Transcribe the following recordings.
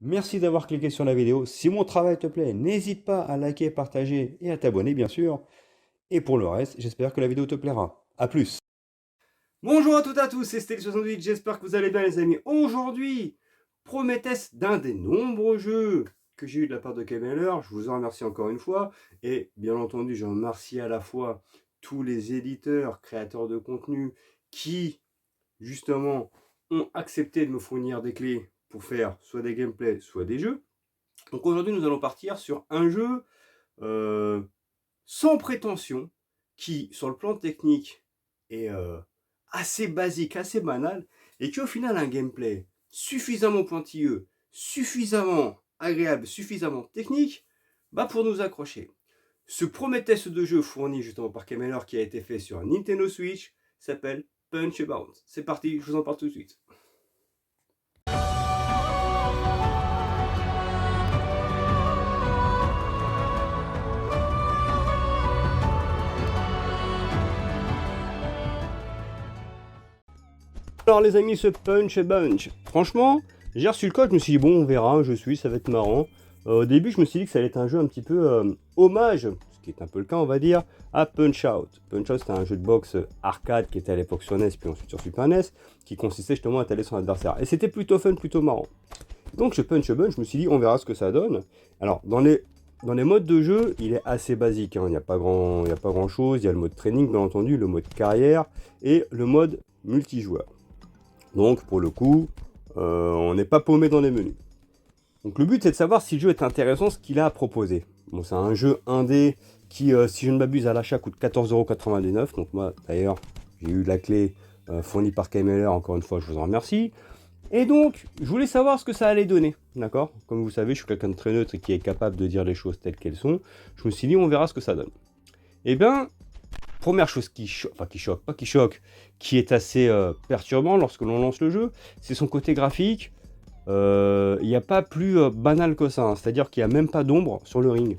Merci d'avoir cliqué sur la vidéo. Si mon travail te plaît, n'hésite pas à liker, partager et à t'abonner, bien sûr. Et pour le reste, j'espère que la vidéo te plaira. A plus. Bonjour à toutes et à tous, c'est Steli68, j'espère que vous allez bien les amis. Aujourd'hui, premier test d'un des nombreux jeux que j'ai eu de la part de Kemeller. Je vous en remercie encore une fois. Et bien entendu, je remercie à la fois tous les éditeurs, créateurs de contenu qui, justement, ont accepté de me fournir des clés pour faire soit des gameplays, soit des jeux. Donc aujourd'hui, nous allons partir sur un jeu euh, sans prétention, qui, sur le plan technique, est assez basique, assez banal, et qui au final a un gameplay suffisamment pointilleux, suffisamment agréable, suffisamment technique, pour nous accrocher. Ce premier test de jeu fourni justement par Kemeller qui a été fait sur Nintendo Switch s'appelle Punch-About. C'est parti, je vous en parle tout de suite. Alors les amis, ce Punch Bunch, franchement, j'ai reçu le code, je me suis dit bon on verra, ça va être marrant. Au début je me suis dit que ça allait être un jeu un petit peu hommage, ce qui est un peu le cas on va dire, à Punch Out. Punch Out c'était un jeu de boxe arcade qui était à l'époque sur NES puis ensuite sur Super NES, qui consistait justement à taler son adversaire. Et c'était plutôt fun, plutôt marrant. Donc ce Punch Bunch, je me suis dit on verra ce que ça donne. Alors dans les modes de jeu, il est assez basique, hein. Il n'y a pas grand chose, il y a le mode training bien entendu, le mode carrière et le mode multijoueur. Donc pour le coup, on n'est pas paumé dans les menus. Donc le but c'est de savoir si le jeu est intéressant, ce qu'il a à proposer. Bon, c'est un jeu indé qui, si je ne m'abuse, à l'achat coûte 14,99 €. Donc moi d'ailleurs, j'ai eu la clé fournie par Kemeller, encore une fois je vous en remercie. Et donc, je voulais savoir ce que ça allait donner, d'accord? Comme vous savez, je suis quelqu'un de très neutre et qui est capable de dire les choses telles qu'elles sont. Je me suis dit, on verra ce que ça donne. Eh bien, première chose qui choque, qui est assez perturbant lorsque l'on lance le jeu, c'est son côté graphique. Il n'y a pas plus banal que ça, hein. C'est-à-dire qu'il n'y a même pas d'ombre sur le ring.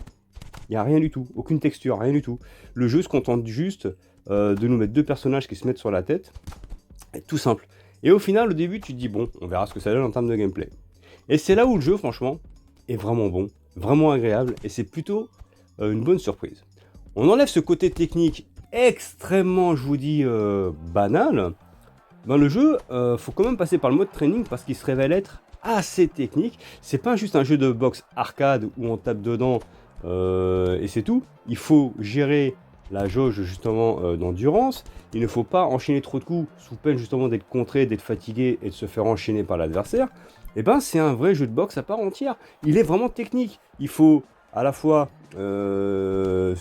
Il n'y a rien du tout, aucune texture, rien du tout. Le jeu se contente juste de nous mettre deux personnages qui se mettent sur la tête. Et tout simple. Et au final, au début, tu te dis, bon, on verra ce que ça donne en termes de gameplay. Et c'est là où le jeu, franchement, est vraiment bon, vraiment agréable, et c'est plutôt une bonne surprise. On enlève ce côté technique extrêmement, je vous dis, banal. Le jeu, faut quand même passer par le mode training parce qu'il se révèle être assez technique. C'est pas juste un jeu de boxe arcade où on tape dedans et c'est tout. Il faut gérer la jauge justement d'endurance. Il ne faut pas enchaîner trop de coups sous peine justement d'être contré, d'être fatigué et de se faire enchaîner par l'adversaire. Et ben c'est un vrai jeu de boxe à part entière. Il est vraiment technique. Il faut à la fois se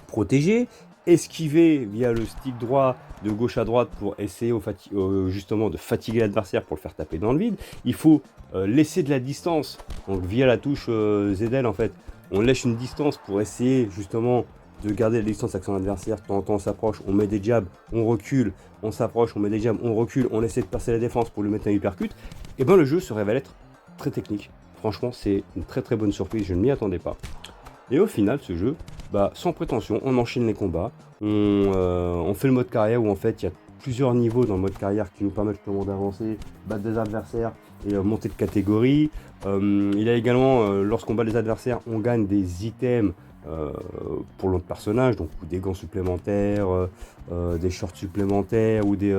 protéger, esquiver via le stick droit de gauche à droite pour essayer justement de fatiguer l'adversaire pour le faire taper dans le vide. Il faut laisser de la distance, donc via la touche ZL en fait, on laisse une distance pour essayer justement de garder la distance avec son adversaire. De temps en temps on s'approche, on met des jabs, on recule, on s'approche, on met des jabs, on recule, on essaie de passer la défense pour lui mettre un uppercut. Et ben le jeu se révèle être très technique. Franchement c'est une très très bonne surprise, je ne m'y attendais pas. Et au final, ce jeu, sans prétention, on enchaîne les combats, on fait le mode carrière où en fait il y a plusieurs niveaux dans le mode carrière qui nous permettent justement d'avancer, battre des adversaires et monter de catégorie. Il y a également, lorsqu'on bat les adversaires, on gagne des items pour notre personnage, donc des gants supplémentaires, des shorts supplémentaires ou des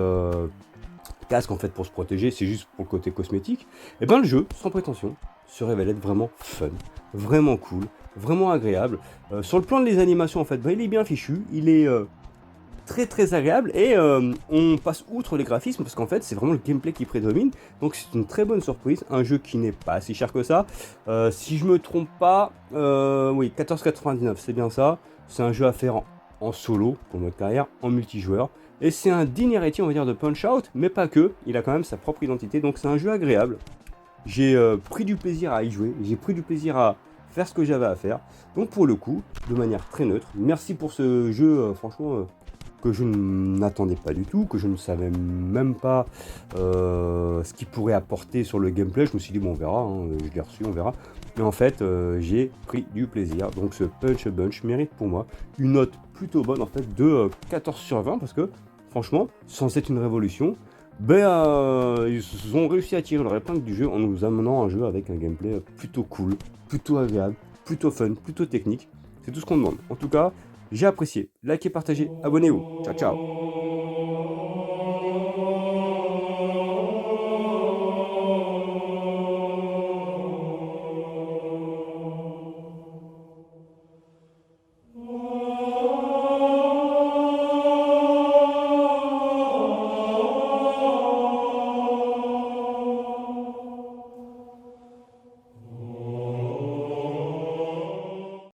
casques en fait pour se protéger, c'est juste pour le côté cosmétique. Et le jeu, sans prétention, se révèle être vraiment fun, vraiment cool, vraiment agréable. Sur le plan des animations en fait, il est bien fichu, il est très très agréable et on passe outre les graphismes parce qu'en fait c'est vraiment le gameplay qui prédomine. Donc c'est une très bonne surprise, un jeu qui n'est pas si cher que ça. Si je me trompe pas, oui 14,99 c'est bien ça. C'est un jeu à faire en solo pour mode carrière, en multijoueur. Et c'est un digne héritier on va dire de Punch Out, mais pas que, il a quand même sa propre identité, donc c'est un jeu agréable. J'ai pris du plaisir à y jouer, j'ai pris du plaisir à faire ce que j'avais à faire. Donc pour le coup, de manière très neutre, merci pour ce jeu, franchement, que je n'attendais pas du tout, que je ne savais même pas ce qu'il pourrait apporter sur le gameplay. Je me suis dit, bon, on verra, hein, je l'ai reçu, on verra. Mais en fait, j'ai pris du plaisir. Donc ce Punch Bunch mérite pour moi une note plutôt bonne, en fait, de 14 sur 20, parce que, franchement, sans être une révolution, ils ont réussi à tirer leur épingle du jeu en nous amenant un jeu avec un gameplay plutôt cool, plutôt agréable, plutôt fun, plutôt technique. C'est tout ce qu'on demande. En tout cas, j'ai apprécié. Likez, partagez, abonnez-vous. Ciao, ciao.